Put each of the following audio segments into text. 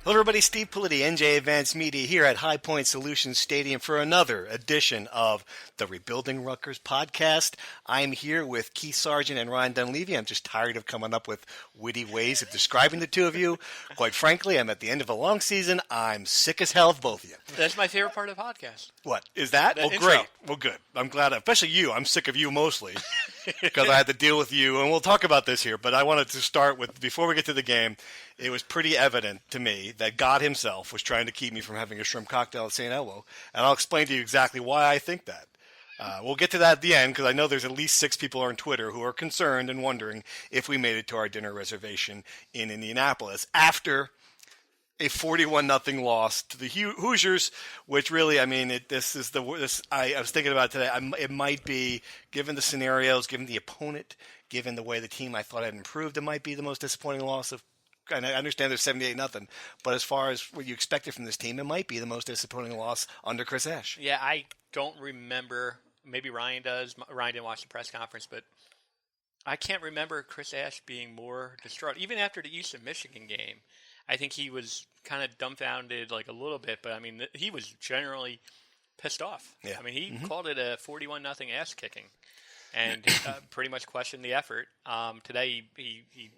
Hello, everybody. Steve Politi, NJ Advanced Media, here at High Point Solutions Stadium for another edition of the Rebuilding Rutgers podcast. I'm here with Keith Sargent and Ryan Dunleavy. I'm just tired of coming up with witty ways of describing the two of you. Quite frankly, I'm at the end of a long season. I'm sick as hell of both of you. That's my favorite part of the podcast. What? Is that? Well, intro. Great. Well, good. I'm glad. Especially you. I'm sick of you mostly because I had to deal with you. And we'll talk about this here. But I wanted to start with, before we get to the game, it was pretty evident to me that God himself was trying to keep me from having a shrimp cocktail at St. Elmo. And I'll explain to you exactly why I think that. We'll get to that at the end because I know there's at least 6 people on Twitter who are concerned and wondering if we made it to our dinner reservation in Indianapolis after a 41-0 loss to the Hoosiers, which really, I mean, I was thinking about it today. It might be, given the scenarios, given the opponent, given the way the team I thought had improved, it might be the most disappointing loss of. And I understand there's 78-0, but as far as what you expected from this team, it might be the most disappointing loss under Chris Ash. Yeah, I don't remember. Maybe Ryan does. Ryan didn't watch the press conference, but I can't remember Chris Ash being more distraught. Even after the Eastern Michigan game, I think he was kind of dumbfounded like a little bit, but I mean, he was generally pissed off. Yeah. I mean, he called it a 41-0 ass kicking and pretty much questioned the effort. Today, he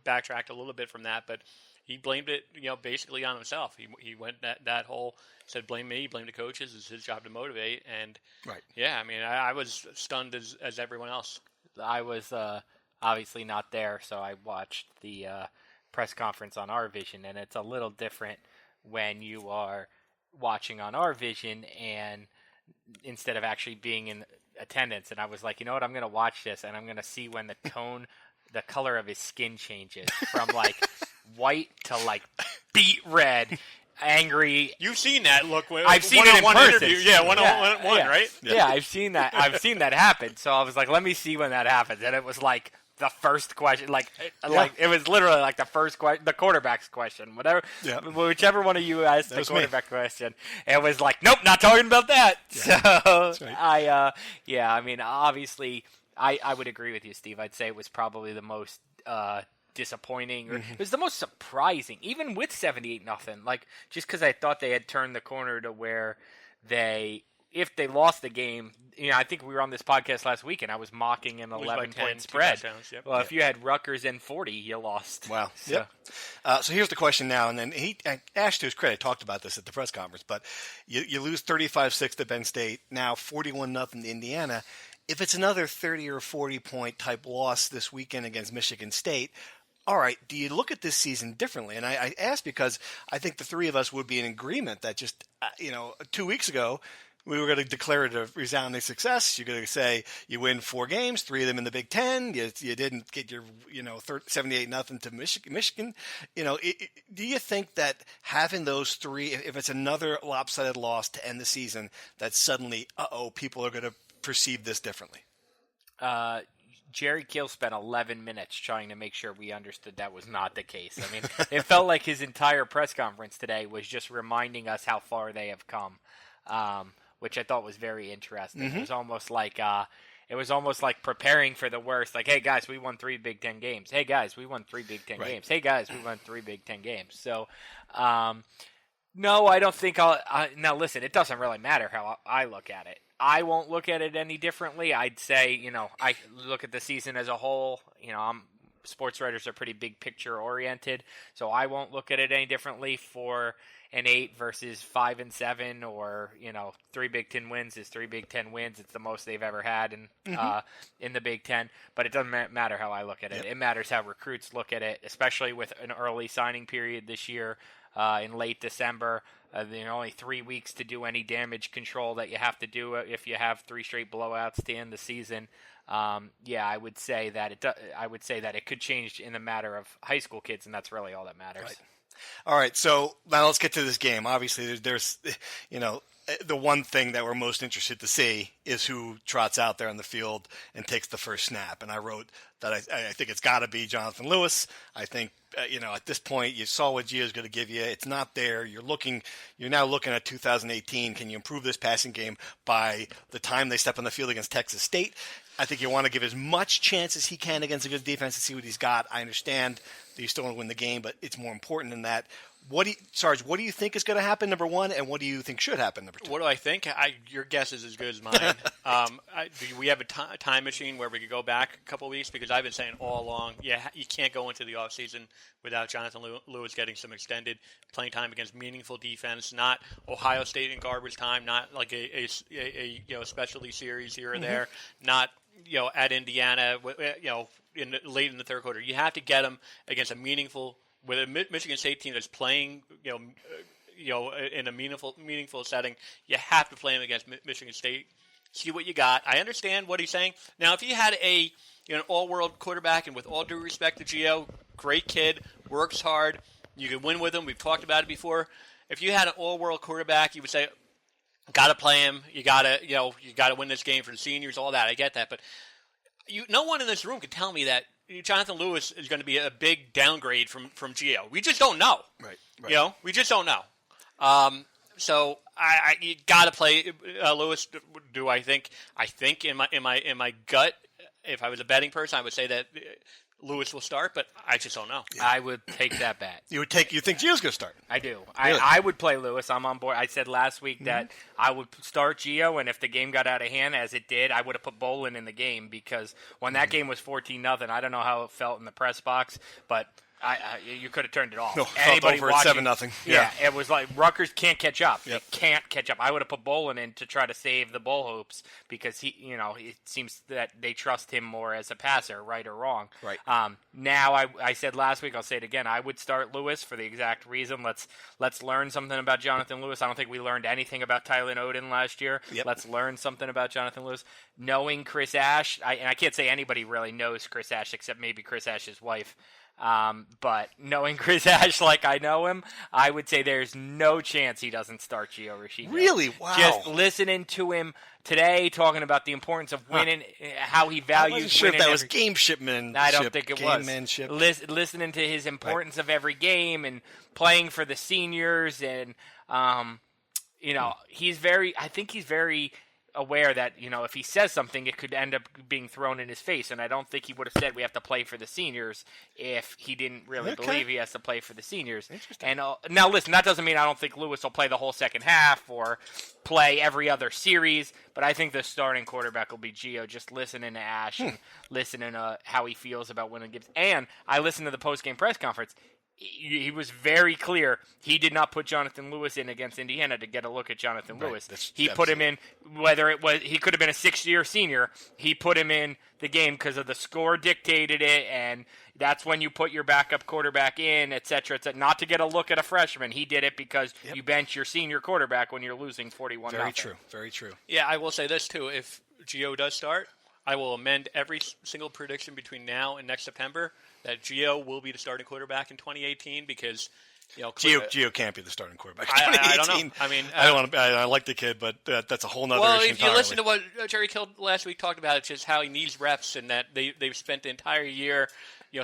backtracked a little bit from that, but he blamed it, basically on himself. He went that whole, said blame me, blame the coaches. It's his job to motivate. And right. Yeah, I mean, I was stunned as everyone else. I was obviously not there, so I watched the press conference on our vision, and it's a little different when you are watching on our vision and instead of actually being in attendance. And I was like, you know what, I'm going to watch this, and I'm going to see when the color of his skin changes from like white to like beet red, angry. You've seen that look. I've seen it in person. Interview. Yeah, one-on-one, right? Yeah, I've seen that. I've seen that happen. So I was like, let me see when that happens. And it was like the first question, like it was literally like the first question, the quarterback's question, whatever, whichever one of you asked the quarterback question. It was like, nope, not talking about that. Yeah. So right. I mean, obviously. I would agree with you, Steve. I'd say it was probably the most disappointing. It was the most surprising, even with 78-0. Like, just because I thought they had turned the corner to where if they lost the game, I think we were on this podcast last week, and I was mocking an 11-point spread. Yep. Well, if you had Rutgers in 40, you lost. Wow. So. Yep. So here's the question now, and then Ash, to his credit, talked about this at the press conference, but you lose 35-6 to Penn State, now 41-0 to Indiana. If it's another 30 or 40 point type loss this weekend against Michigan State, all right, do you look at this season differently? And I ask because I think the three of us would be in agreement that just, 2 weeks ago, we were going to declare it a resounding success. You're going to say you win 4 games, 3 of them in the Big Ten. You didn't get your 78-0 to Michigan. Do you think that having those 3, if it's another lopsided loss to end the season, that suddenly people are going to perceive this differently? Jerry Kill spent 11 minutes trying to make sure we understood that was not the case. I mean, it felt like his entire press conference today was just reminding us how far they have come, which I thought was very interesting. It was almost like preparing for the worst. Like, hey guys, we won 3 Big Ten games. Hey guys, we won 3 Big Ten games. Hey guys, we won 3 Big Ten games. So, no, I don't think now listen, it doesn't really matter how I look at it. I won't look at it any differently. I'd say, I look at the season as a whole. Sports writers are pretty big picture oriented, so I won't look at it any differently for an 8 versus 5 and 7, or 3 Big Ten wins is 3 Big Ten wins. It's the most they've ever had in the Big Ten. But it doesn't matter how I look at it. It matters how recruits look at it, especially with an early signing period this year. In late December, only 3 weeks to do any damage control that you have to do if you have 3 straight blowouts to end the season. I would say that it could change in the matter of high school kids, and that's really all that matters. Right. All right, so now let's get to this game. Obviously, there's the one thing that we're most interested to see is who trots out there on the field and takes the first snap. And I wrote that I think it's got to be Jonathan Lewis. I think, at this point, you saw what Gio's going to give you. It's not there. You're now looking at 2018. Can you improve this passing game by the time they step on the field against Texas State? I think you want to give as much chance as he can against a good defense to see what he's got. I understand that you still want to win the game, but it's more important than that. Sarge, what do you think is going to happen, number one, and what do you think should happen, number two? What do I think? Your guess is as good as mine. We have a time machine where we could go back a couple of weeks, because I've been saying all along, you can't go into the offseason without Jonathan Lewis getting some extended playing time against meaningful defense, not Ohio State in garbage time, not like a specialty series here or there, not at Indiana, late in the third quarter. You have to get him against a meaningful. With a Michigan State team that's playing, in a meaningful setting, you have to play him against Michigan State. See what you got. I understand what he's saying. Now, if you had an all-world quarterback, and with all due respect to Gio, great kid, works hard, you can win with him. We've talked about it before. If you had an all-world quarterback, you would say, got to play him. You got to win this game for the seniors. All that. I get that, but no one in this room can tell me that Jonathan Lewis is going to be a big downgrade from Gio. We just don't know. Right. We just don't know. So you got to play Lewis. Do I think? I think in my gut, if I was a betting person, I would say that Lewis will start, but I just don't know. Yeah. I would take that bet. You think Gio's going to start? I do. Really? I would play Lewis. I'm on board. I said last week that I would start Gio, and if the game got out of hand, as it did, I would have put Bolin in the game, because when that game was 14-0, I don't know how it felt in the press box, but you could have turned it off. No, anybody over at 7-0. Yeah, it was like Rutgers can't catch up. Yep. They can't catch up. I would have put Bolin in to try to save the bull hoops, because it seems that they trust him more as a passer, right or wrong. Right. Now I said last week, I'll say it again. I would start Lewis for the exact reason. Let's learn something about Jonathan Lewis. I don't think we learned anything about Tylen Oden last year. Yep. Let's learn something about Jonathan Lewis. Knowing Chris Ash, and I can't say anybody really knows Chris Ash except maybe Chris Ash's wife. But knowing Chris Ash like I know him, I would say there's no chance he doesn't start Gio Rashid. Really? Wow. Just listening to him today, talking about the importance of winning, how he values winning. I wasn't sure if that was gameshipmanship. I don't think it was. Gamemanship. Listening to his importance of every game and playing for the seniors, and he's very aware that, if he says something, it could end up being thrown in his face. And I don't think he would have said we have to play for the seniors if he didn't really believe he has to play for the seniors. Interesting. And now, listen, that doesn't mean I don't think Lewis will play the whole second half or play every other series, but I think the starting quarterback will be Gio, just listening to Ash and listening to how he feels about winning games. And I listened to the post-game press conference. He was very clear. He did not put Jonathan Lewis in against Indiana to get a look at Jonathan Lewis. He put him in, whether it was he could have been a 6-year senior. He put him in the game because of the score dictated it, and that's when you put your backup quarterback in, et cetera, et cetera. Not to get a look at a freshman. He did it because you bench your senior quarterback when you're losing 41-0. Very true. Very true. Yeah, I will say this too. If Gio does start, I will amend every single prediction between now and next September that Gio will be the starting quarterback in 2018, because Gio can't be the starting quarterback. I don't know. I mean, I like the kid, but that's a whole nother issue. Well, if you entirely. listen to what Jerry Kill last week talked about, it's just how he needs reps, and that they've spent the entire year,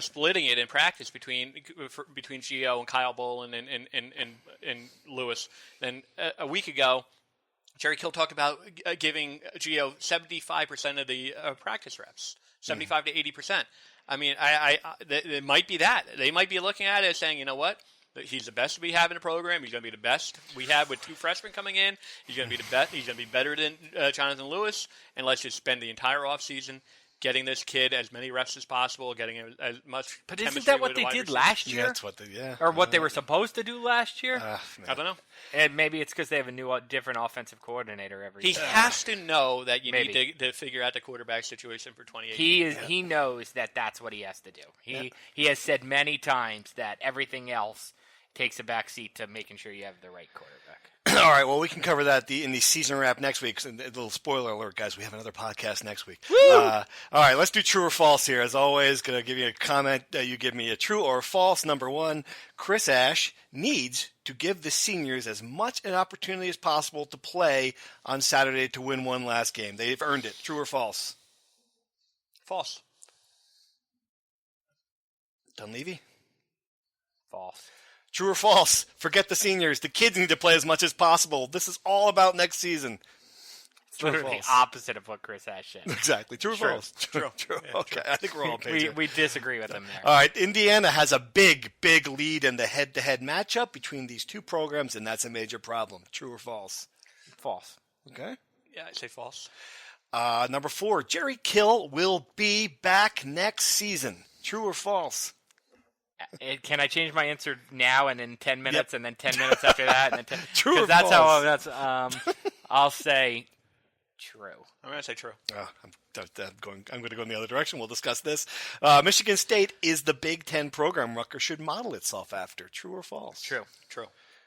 splitting it in practice between Gio and Kyle Bolin and Lewis. Then a week ago, Jerry Kill talked about giving Gio 75% of the practice reps, 75 to 80%. I mean, it might be that. They might be looking at it as saying, you know what? He's the best we have in the program. He's going to be the best we have with 2 freshmen coming in. He's going to be the best. He's going to be better than Jonathan Lewis. And let's just spend the entire offseason getting this kid as many reps as possible, getting as much. But isn't that what they did last year? Yeah, that's what or what they were supposed to do last year? I don't know. And maybe it's because they have a different offensive coordinator every year. He has to know that you need to figure out the quarterback situation for 2018. He knows that that's what he has to do. He has said many times that everything else takes a back seat to making sure you have the right quarterback. All right, well, we can cover that in the season wrap next week. And a little spoiler alert, guys, we have another podcast next week. All right, let's do true or false here. As always, going to give you a comment. You give me a true or false. Number one, Chris Ash needs to give the seniors as much an opportunity as possible to play on Saturday to win one last game. They've earned it. True or false? False. Dunleavy? False. True or false? Forget the seniors. The kids need to play as much as possible. This is all about next season. True or false? The opposite of what Chris Ash said. Exactly. True or false? True. Yeah, okay, I think we're all on page here. We disagree with him there. All right, Indiana has a big lead in the head-to-head matchup between these two programs, and that's a major problem. True or false? False. Okay. Yeah, I say false. Number 4, Jerry Kill will be back next season. True or false? Can I change my answer now and in 10 minutes and then 10 minutes after that? And then True or that's false? I'll say true. I'm going to say true. I'm going to go in the other direction. We'll discuss this. Michigan State is the Big Ten program Rutgers should model itself after. True or false? True.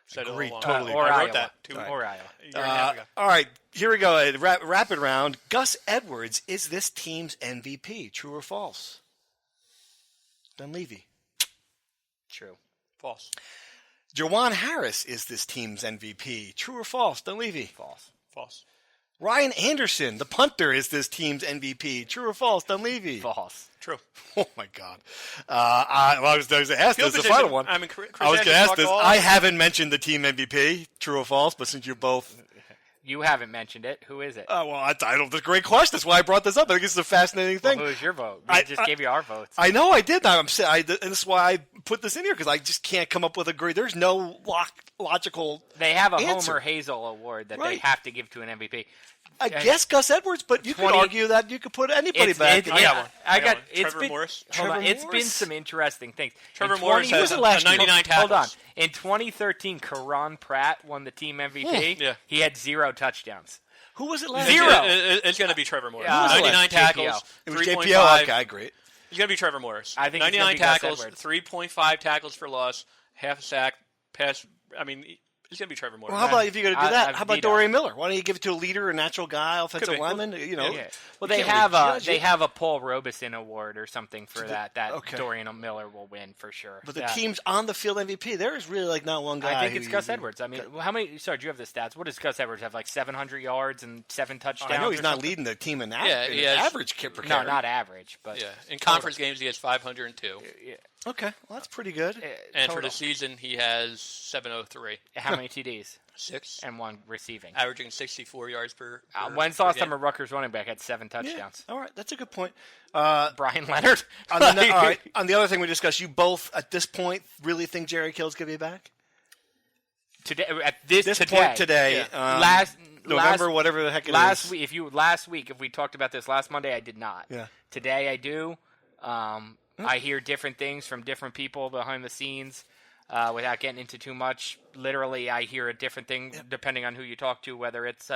Said Agreed, it all totally. Or I Iowa. wrote that. Or Iowa. A year and a half ago. All right, here we go. Rapid round. Gus Edwards is this team's MVP. True or false? Dunleavy. True. False. Jawan Harris is this team's MVP. True or false? Dunleavy. False. Ryan Anderson, the punter, is this team's MVP. True or false? Dunleavy. False. True. Oh, my God. I was going to ask this, the final one. I mean, Chris I was Ash going to ask talked this. all- I haven't mentioned the team MVP. True or false? But since you both... You haven't mentioned it. Who is it? well, I don't. That's a great question. That's why I brought this up. I think it's a fascinating thing. Well, who is your vote? We just gave you our votes. I know I did. And that's why I put this in here, because I just can't come up with a great... There's no logical They have a answer. Homer Hazel award that they Right. have to give to an MVP. I guess Gus Edwards, but you could argue that you could put anybody back. I got one. I got. Trevor It's been, Morris. Hold on, Trevor it's been Morris? some interesting things. Trevor In Morris 20 has was it last year? 99 tackles. Hold on. In 2013, Karan Pratt won the team MVP. Yeah. He had 0 touchdowns. Who was it last Zero. year? It's going to be Trevor Morris. Yeah, 99 JPO. tackles. It was 3.5. JPO. Okay, great. It's going to be Trevor Morris. I think it's gonna 99 be Gus tackles, Edwards. 3.5 tackles for loss, half a sack, pass. I mean, it's going to be Trevor Morris. Well, how about if you're going to do that? How about veto. Dorian Miller? Why don't you give it to a leader, a natural guy, offensive Could be. lineman? You know, Yeah. you Well, they can't have really a judge they it. have a Paul Robeson award or something for that. okay. Dorian Miller will win for sure. But the Yeah. team's on the field MVP. There is really not one guy. I think who it's Gus you- Edwards. I mean, how many? Sorry, do you have the stats? What does Gus Edwards have? Like 700 yards and 7 touchdowns. I know he's or not something? leading the team in, Yeah, he has- average per No, carry. not average, but Yeah. In conference games, he has 502. Okay, well that's pretty good. And for total. the season, he has 703. How many TDs 6. and 1 receiving? Averaging 64 yards per When's the last per time game. a Rutgers running back had 7 Yeah. touchdowns? All right, that's a good point. Brian Leonard. All right, on the other thing we discussed, you both at this point really think Jerry Kill's going to be back? Today, at this Point today, November, whatever the heck it last is. week, if we talked about this last Monday, I did not. Yeah. Today I do. I hear different things from different people behind the scenes. Without getting into too much, literally, I hear a different thing depending on who you talk to, whether it's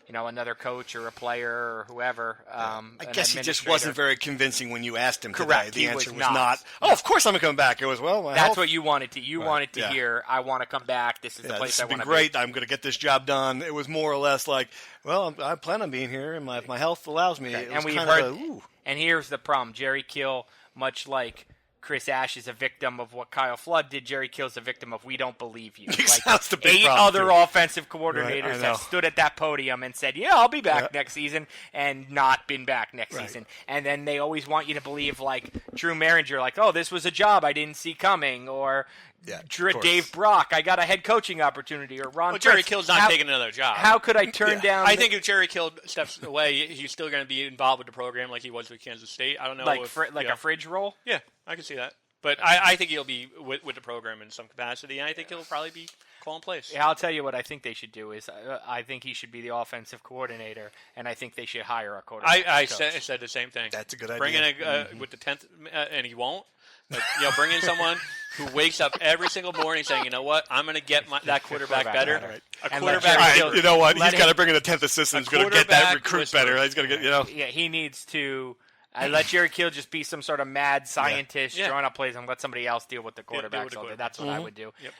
another coach or a player or whoever. I an guess he just administrator. wasn't very convincing when you asked him Correct, today. he The answer was was not. not. Oh, of course I'm coming back. It was my That's health. what you wanted to. You wanted to yeah. hear. I want to come back. This is the Yeah, place this I has want been to be. great. I'm going to get this job done. It was more or less like, well, I plan on being here, and if my health allows me. It And was we've kind heard. of ooh. And here's the problem: Jerry Kill, much like Chris Ash, is a victim of what Kyle Flood did. Jerry Kill's a victim of we don't believe you. That's the big 8 problem, other too. offensive Right, coordinators I know. have stood at that podium and said, "Yeah, I'll be back Yeah. next season," and not been back next Right. season. And then they always want you to believe, like Drew Maringer, like, "Oh, this was a job I didn't see coming," or Yeah, of course. Dave Brock, "I got a head coaching opportunity," or Ron. Well, Jerry Prince. Kill's not How- taking another job. How could I turn down? I think if Jerry Kill steps away, he's still going to be involved with the program like he was with Kansas State. I don't know like if, a fridge roll. Yeah, I can see that. But I think he'll be with the program in some capacity, and I think he'll probably be calling plays. Yeah, I'll tell you what I think they should do is I think he should be the offensive coordinator, and I think they should hire a quarterback. I coach. said the same thing. That's a good idea. Bring in with the 10th, and he won't. But, bring in someone who wakes up every single morning saying, "You know what? I'm going to get that quarterback better." Right. A And quarterback. let Jerry All right, you know what? Let He's got to him- bring in a 10th assistant. He's A going to get that quarterback recruit whisperer. better. He's going to get, Yeah, he needs to. I let Jerry Kill just be some sort of mad scientist Yeah. drawing up plays and let somebody else deal with the deal with quarterbacks. the all day. quarterback. That's what I would do. Yep.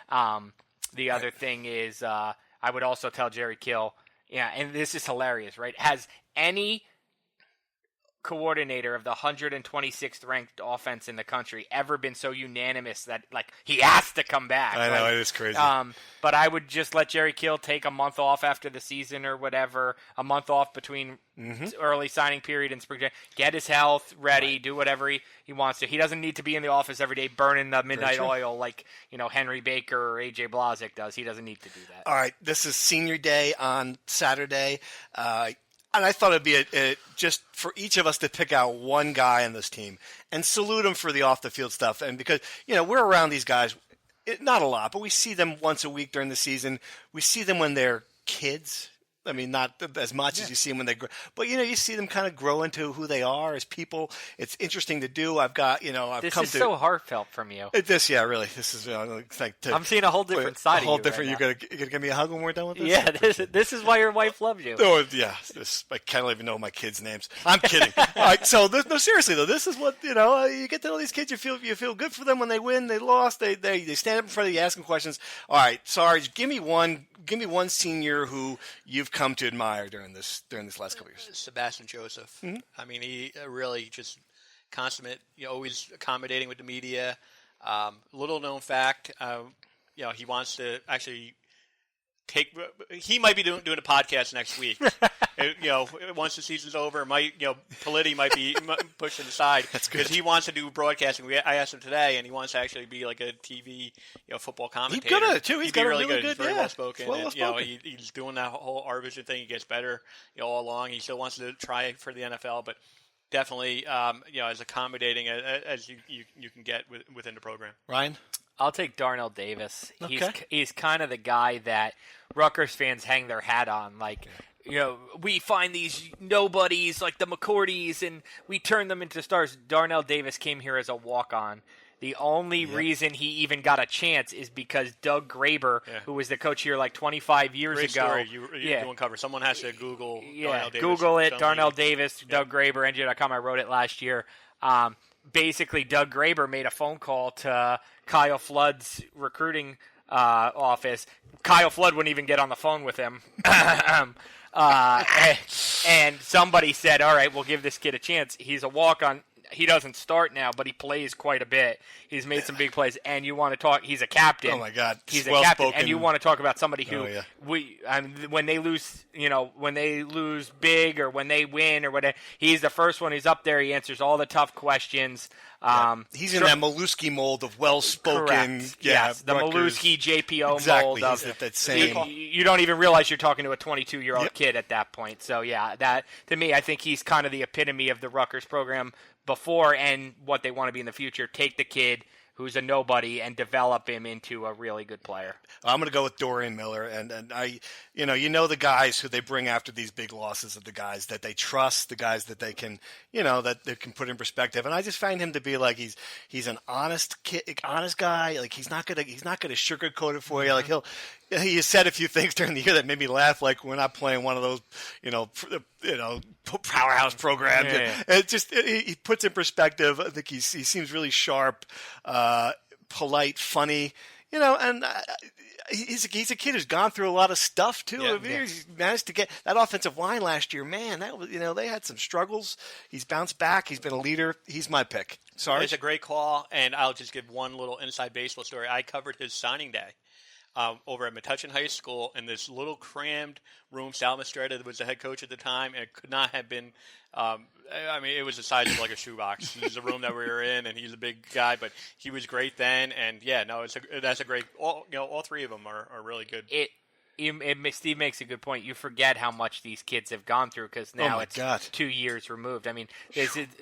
The other thing is I I would also tell Jerry Kill, and this is hilarious, right? Has any coordinator of the 126th ranked offense in the country ever been so unanimous that he has to come back? I know, it is crazy. But I would just let Jerry Kill take a month off after the season or whatever, a month off between early signing period and spring training, get his health ready, do whatever he wants to. He doesn't need to be in the office every day burning the midnight oil like Henry Baker or AJ Blazik does. He doesn't need to do that. All right, this is senior day on Saturday. And I thought it'd be just for each of us to pick out one guy on this team and salute him for the off-the-field stuff. And because, we're around these guys, not a lot, but we see them once a week during the season. We see them when they're kids. I mean, not as much as you see them when they grow. But, you see them kind of grow into who they are as people. It's interesting to do. I've got, This is so heartfelt from you. Really. This is I'm seeing a whole different side of you. A whole different. You're gonna give me a hug when we're done with this. Yeah, this is why your wife loves you. Oh yeah, I can't even know my kids' names. I'm kidding. All right, so no, seriously though, this is what you get to know these kids. You feel good for them when they win, they lost, they stand up in front of you, ask them questions. All right, Sarge, give me one senior who you've come to admire during this last couple of years. Sebastian Joseph. Mm-hmm. I mean, he really just consummate. Always accommodating with the media. Little known fact. He wants to actually he might be doing a podcast next week. Once the season's over, Politi might be pushing aside because he wants to do broadcasting. I asked him today, and he wants to actually be like a TV, football commentator. He's good at it too. He's got really good. He's very well spoken. He's doing that whole our vision thing. He gets better, all along. He still wants to try for the NFL, but definitely, as accommodating as you can get within the program. Ryan? I'll take Darnell Davis. Okay. He's kind of the guy that Rutgers fans hang their hat on. We find these nobodies like the McCourties and we turn them into stars. Darnell Davis came here as a walk-on. The only reason he even got a chance is because Doug Graber, who was the coach here 25 years Great ago. Story. You're doing cover. Someone has to Google Darnell Davis. Google it, Darnell Davis, Doug Graber, NJ.com. I wrote it last year. Basically, Doug Graber made a phone call to Kyle Flood's recruiting office. Kyle Flood wouldn't even get on the phone with him. And somebody said, all right, we'll give this kid a chance. He's a walk-on. He doesn't start now, but he plays quite a bit. He's made some big plays, and you want to talk. He's a captain. Oh my God, he's a captain, and you want to talk about somebody who when they lose, when they lose big or when they win or whatever. He's the first one who's up there. He answers all the tough questions. He's in that Maluski mold of well-spoken. Correct. Yes, the Maluski JPO mold of he's that same. You don't even realize you're talking to a 22-year-old kid at that point. So that to me, I think he's kind of the epitome of the Rutgers program before and what they want to be in the future. Take the kid who's a nobody and develop him into a really good player. I'm going to go with Dorian Miller, and I, the guys who they bring after these big losses are the guys that they trust, the guys that they can, that they can put in perspective. And I just find him to be he's an honest kid, honest guy. he's not gonna sugarcoat it for you. He has said a few things during the year that made me laugh. We're not playing one of those, powerhouse programs. He puts in perspective. I think he seems really sharp, polite, funny. And he's a kid who's gone through a lot of stuff too. He's managed to get that offensive line last year. Man, that was they had some struggles. He's bounced back. He's been a leader. He's my pick. Sorry, it's a great call, and I'll just give one little inside baseball story. I covered his signing day. Over at Metuchen High School in this little crammed room. Sal Mistretta was the head coach at the time, and it could not have been it was the size of a shoebox. It was the room that we were in, and he's a big guy, but he was great then. And that's a great. All three of them are really good. Steve makes a good point. You forget how much these kids have gone through because now it's 2 years removed. I mean,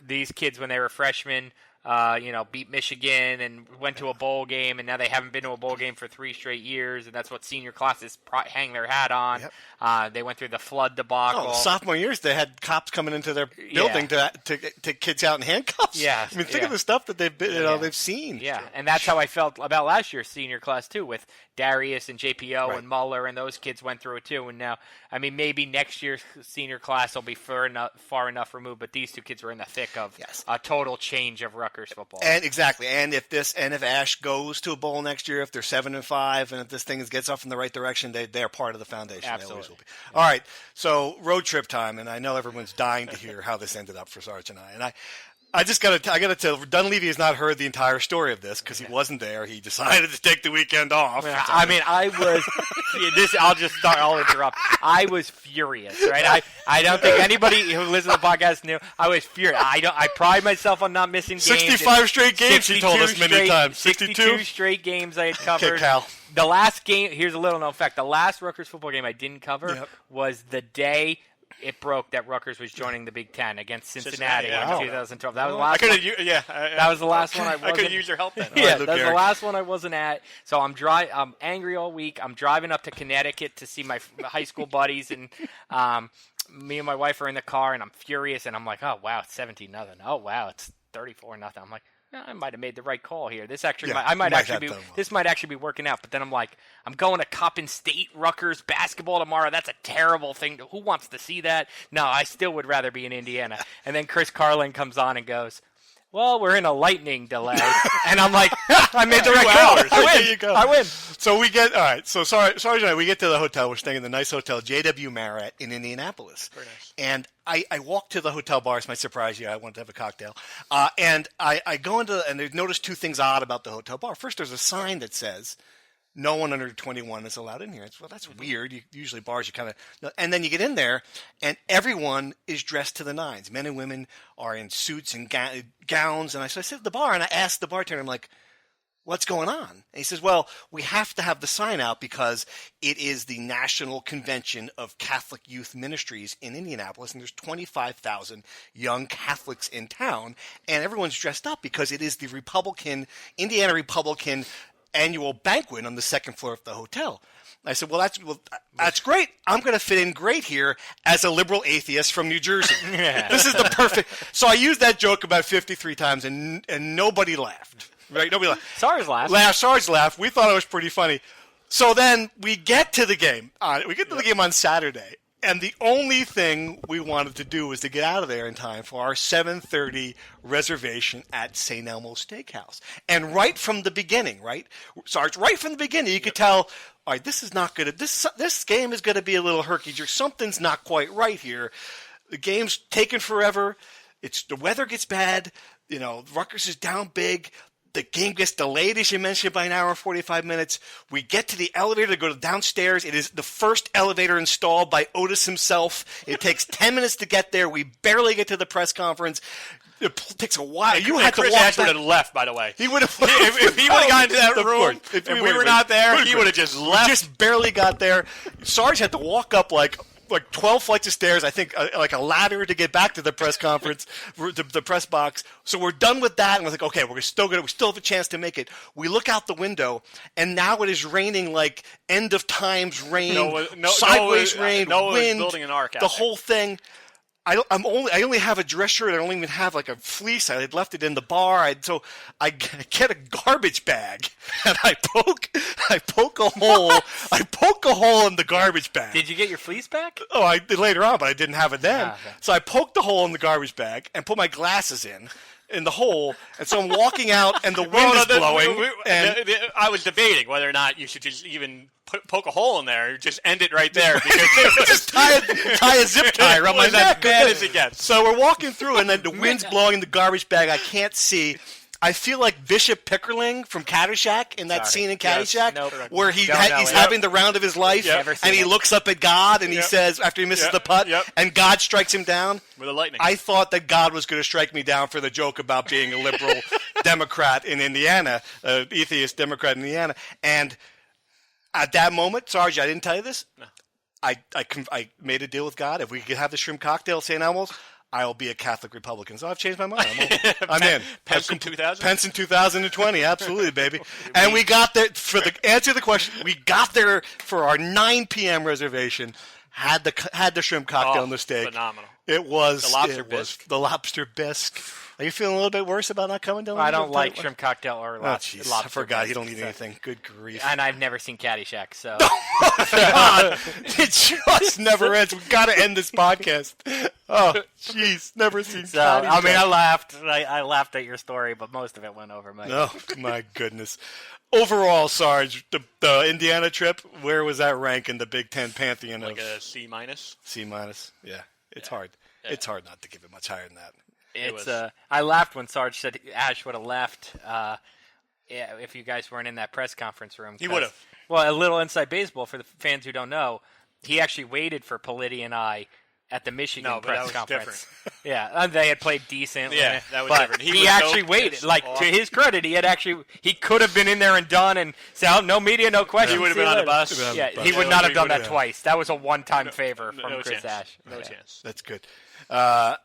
these kids when they were freshmen. Beat Michigan and went to a bowl game, and now they haven't been to a bowl game for 3 straight years, and that's what senior classes hang their hat on. Yep. They went through the flood debacle. Sophomore years, they had cops coming into their building to take kids out in handcuffs. Yeah, I mean, think of the stuff that they've seen. Yeah, and that's how I felt about last year's senior class too, with Darius and JPO and Muller, and those kids went through it too. And now, maybe next year's senior class will be far enough removed, but these two kids were in the thick of a total change of Rutgers Rutgers football. And exactly, and if Ash goes to a bowl next year, if they're 7-5, and if this thing gets off in the right direction, they're part of the foundation. Absolutely. They always will be. Yeah. All right, so road trip time, and I know everyone's dying to hear how this ended up for Sarge and I. And I just got to tell, Dunleavy has not heard the entire story of this because he wasn't there. He decided to take the weekend off. I mean, I was. I'll interrupt. I was furious, right? I don't think anybody who listens to the podcast knew. I was furious. I pride myself on not missing games. 65 straight games, he told us many times. 62 straight games I had covered. Okay, Cal. The last game, here's a little known fact. The last Rutgers football game I didn't cover was the day it broke that Rutgers was joining the Big Ten against Cincinnati in 2012. That was the last one. That was the last one I wasn't. I could have used your help then. Yeah, that was the last one I wasn't at. So I'm angry all week. I'm driving up to Connecticut to see my high school buddies, and me and my wife are in the car, and I'm furious, and I'm like, oh, wow, it's 17-0. Oh, wow, it's 34-0. I'm like, I might have made the right call here. This might actually be working out. But then I'm like, I'm going to Coppin State, Rutgers basketball tomorrow. That's a terrible thing. Who wants to see that? No, I still would rather be in Indiana. And then Chris Carlin comes on and goes, well, we're in a lightning delay. And I'm like, I made the right call. I win. So we get, all right, so Sarge and I, we get to the hotel. We're staying in the nice hotel, JW Marriott in Indianapolis. Very nice. And I walk to the hotel bar. It's my surprise. I wanted to have a cocktail. And I go into, and I notice two things odd about the hotel bar. First, there's a sign that says, no one under 21 is allowed in here. Well, that's weird. Usually bars, you kind of, and then you get in there, and everyone is dressed to the nines. Men and women are in suits and gowns. And so I sit at the bar, and I ask the bartender, I'm like, what's going on? And he says, well, we have to have the sign out because it is the National Convention of Catholic Youth Ministries in Indianapolis, and there's 25,000 young Catholics in town, and everyone's dressed up because it is the Indiana Republican annual banquet on the second floor of the hotel. I said, well, that's great. I'm going to fit in great here as a liberal atheist from New Jersey. This is the perfect. So I used that joke about 53 times, and nobody laughed. Right? Nobody laughed. Sarge laughed. Sarge laughed. We thought it was pretty funny. So then we get to the game. The game on Saturday. And the only thing we wanted to do was to get out of there in time for our 7:30 reservation at St. Elmo's Steakhouse. And right from the beginning, right, Sarge, right from the beginning, you could tell, all right, this is not good. This game is going to be a little herky-jerky. Something's not quite right here. The game's taking forever. The weather gets bad. Rutgers is down big. The game gets delayed, as you mentioned, by an hour and 45 minutes. We get to the elevator to go downstairs. It is the first elevator installed by Otis himself. It takes 10 minutes to get there. We barely get to the press conference. It takes a while. You had to walk. Chris Ash would have left, by the way. He would have. If he would have gotten to that room, if we were not there, he would have just left. We just barely got there. Sarge had to walk up like 12 flights of stairs, I think, like a ladder to get back to the press conference, the press box. So we're done with that, and we're like, okay, we still have a chance to make it. We look out the window, and now it is raining like end of times rain, sideways rain, wind, building an ark out the whole thing. I only have a dress shirt. I don't even have like a fleece. I had left it in the bar. So I get a garbage bag and I poke a hole. I poke a hole in the garbage bag. Did you get your fleece back? Oh, I did later on, but I didn't have it then. Okay. So I poked the hole in the garbage bag and put my glasses in the hole, and so I'm walking out, and the wind is blowing. I was debating whether or not you should just even poke a hole in there, or just end it right there, because just tie a zip tie around my neck. As bad as it gets. So we're walking through, and then the wind's blowing in the garbage bag. I can't see. I feel like Bishop Pickerling from Caddyshack in that scene in Caddyshack, where he's having the round of his life, and he looks up at God, and he says, after he misses the putt, and God strikes him down. With a lightning. I thought that God was going to strike me down for the joke about being a liberal Democrat in Indiana, atheist Democrat in Indiana. And at that moment, Sarge, I didn't tell you this, no. I made a deal with God. If we could have the shrimp cocktail at St. Elmo's, I'll be a Catholic Republican. So I've changed my mind. I'm in. Pence in 2000? Pence in 2020. Absolutely, baby. And we got there, for the answer to the question, we got there for our 9 p.m. reservation, had the shrimp cocktail and the steak. Phenomenal. It was the lobster bisque. The lobster bisque. Are you feeling a little bit worse about not coming down? I don't like shrimp cocktail or lobster. I forgot. You don't eat anything. Good grief. And I've never seen Caddyshack, so. God, it just never ends. We've got to end this podcast. Oh, jeez, never seen. So I mean, I laughed. I laughed at your story, but most of it went over my head. Oh my goodness. Overall, Sarge, the Indiana trip, where was that rank in the Big Ten pantheon? Like of a C minus. C minus. Yeah, it's hard. Yeah. It's hard not to give it much higher than that. It's I laughed when Sarge said Ash would have left. Yeah, if you guys weren't in that press conference room, He would have. Well, a little inside baseball for the fans who don't know. He actually waited for Politi and I at the Michigan press conference. Yeah, and they had played decent. Yeah, that was but different. He actually waited. To his credit, he could have been in there and done and said, "Oh, no media, no questions." He would have been on the bus. Yeah, he would not have done that twice. That was a one-time favor from Chris chance. Ash. No chance. That's good. All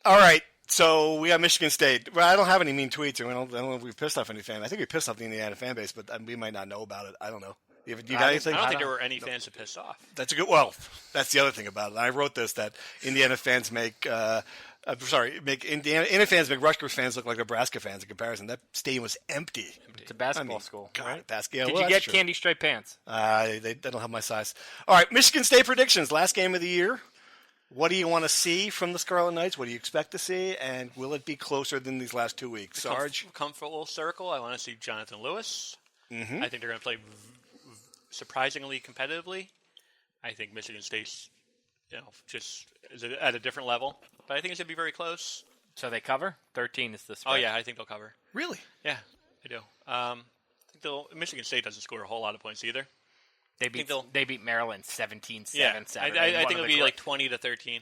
right. So we got Michigan State. Well, I don't have any mean tweets, or I don't know if we've pissed off any fan. I think we pissed off the Indiana fan base, but we might not know about it. I don't know. You got anything? I don't think there were any fans that pissed off. That's a good. Well, that's the other thing about it. I wrote this that Indiana fans make Indiana fans make Rutgers fans look like Nebraska fans in comparison. That stadium was empty. It's a basketball school. God, right? basketball. Did you get candy striped pants? They don't have my size. All right, Michigan State predictions. Last game of the year. What do you want to see from the Scarlet Knights? What do you expect to see? And will it be closer than these last 2 weeks? Sarge? Come full circle. I want to see Jonathan Lewis. Mm-hmm. I think they're going to play surprisingly competitively. I think Michigan State's, just is at a different level. But I think it's going to be very close. So they cover? 13 is the spread. Oh, yeah, I think they'll cover. Really? Yeah, I do. I think Michigan State doesn't score a whole lot of points either. They beat Maryland 17-7 Yeah, Saturday. I think it'll be like 20-13.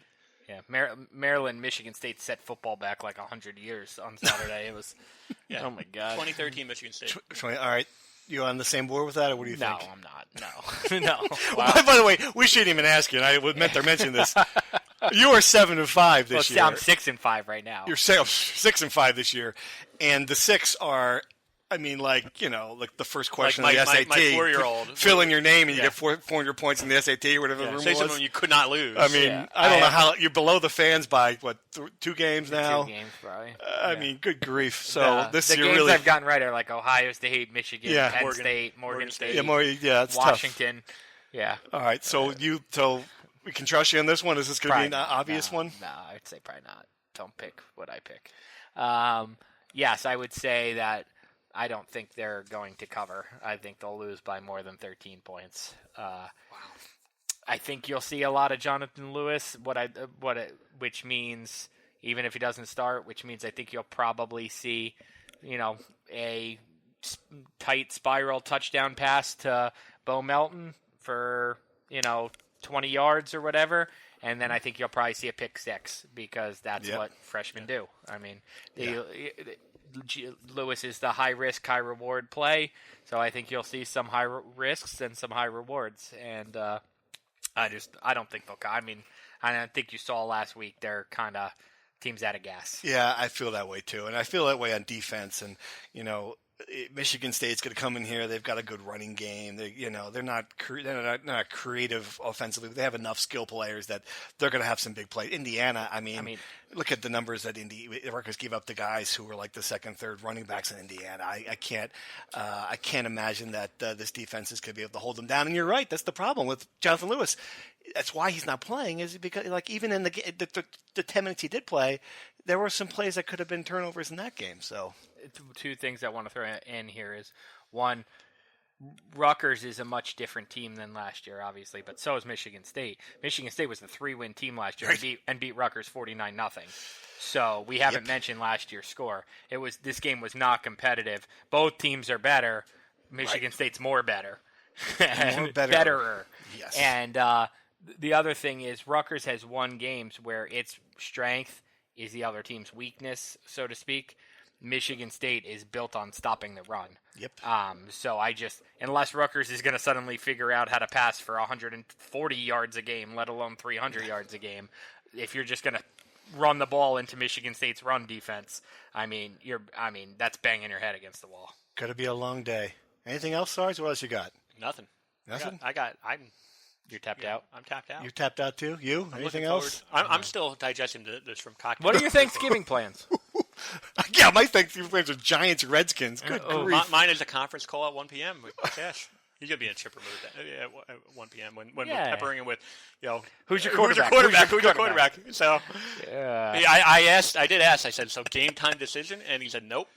Yeah, Maryland, Michigan State set football back like 100 years on Saturday. It was, oh my God. 2013 Michigan State. All right. You on the same board with that, or what do you think? No, I'm not. No. Wow. By the way, we shouldn't even ask you, and I meant to mention this. You are 7-5 this year. I'm 6-5 right now. You're 6-5 this year, and the 6 are. I mean, like the first question like of the SAT. My 4-year-old. Fill in your name and you get 400 points in the SAT or whatever the room say was. something you could not lose. I mean, I don't know how you're below the fans by, 2 games now? 2 games, probably. I mean, good grief. So this the year games really. I've gotten right are like Ohio State, Michigan, Penn Morgan State, Morgan State. It's Washington. tough. Yeah. All right, so we can trust you on this one? Is this going to be an obvious one? No, I'd say probably not. Don't pick what I pick. Yes, I would say that I don't think they're going to cover. I think they'll lose by more than 13 points. Wow. I think you'll see a lot of Jonathan Lewis, which means even if he doesn't start, which means I think you'll probably see, a tight spiral touchdown pass to Bo Melton for, 20 yards or whatever. And then I think you'll probably see a pick 6 because that's what freshmen do. I mean, Lewis is the high risk, high reward play, so I think you'll see some high risks and some high rewards. And I don't think they'll. I mean, I think you saw last week they're kind of teams out of gas. Yeah, I feel that way too, and I feel that way on defense. And Michigan State's going to come in here. They've got a good running game. They're not creative offensively. They have enough skill players that they're going to have some big plays. Indiana, I mean, look at the numbers that Rutgers gave up to guys who were like the second, third running backs in Indiana. I can't imagine that this defense is going to be able to hold them down. And you're right. That's the problem with Jonathan Lewis. That's why he's not playing. Is because even in the 10 minutes he did play, there were some plays that could have been turnovers in that game. So. 2 things I want to throw in here is, one, Rutgers is a much different team than last year, obviously, but so is Michigan State. Michigan State was the 3-win team last year and beat Rutgers 49-0. So we haven't mentioned last year's score. This game was not competitive. Both teams are better. Michigan State's more better. More Betterer. Yes. And the other thing is Rutgers has won games where its strength is the other team's weakness, so to speak. Michigan State is built on stopping the run. Yep. So unless Rutgers is going to suddenly figure out how to pass for 140 yards a game, let alone 300 yards a game, if you're just going to run the ball into Michigan State's run defense, that's banging your head against the wall. Going to be a long day. Anything else, Sarge? What else you got? Nothing. You're tapped out? I'm tapped out. You're tapped out too? You? Anything else? I'm still digesting this from cocktail. What are your Thanksgiving plans? Yeah, my Thanksgiving plans are Giants Redskins. Good grief. Mine is a conference call at 1 p.m. with Cash. He's gonna be in a chipper mood at 1 p.m. when we're Yeah. peppering him with, Who's your Who's your quarterback? quarterback? So Yeah. I did ask. I said, so game time decision, and he said nope.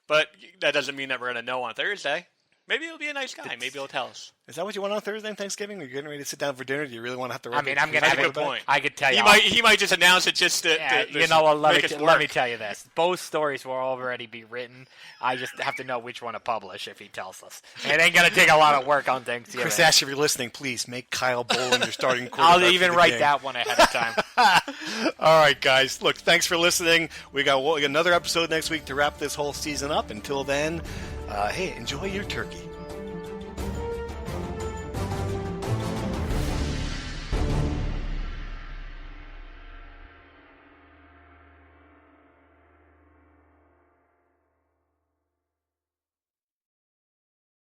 But that doesn't mean that we're gonna know on Thursday. Maybe he'll be a nice guy. Maybe he'll tell us. Is that what you want on Thursday and Thanksgiving? Are you getting ready to sit down for dinner? Do you really want to have to? I mean, I'm gonna That's have a good point. I could tell you. He might just announce it just to You know what? make us Let work. me tell you this. Both stories will already be written. I just have to know which one to publish if he tells us. It ain't gonna take a lot of work on Thanksgiving. Chris Ash, if you're listening, please make Kyle Bowling your starting quarterback. I'll even for the write game. that one ahead of time. All right, guys. Look, thanks for listening. We got another episode next week to wrap this whole season up. Until then, hey, enjoy your turkey.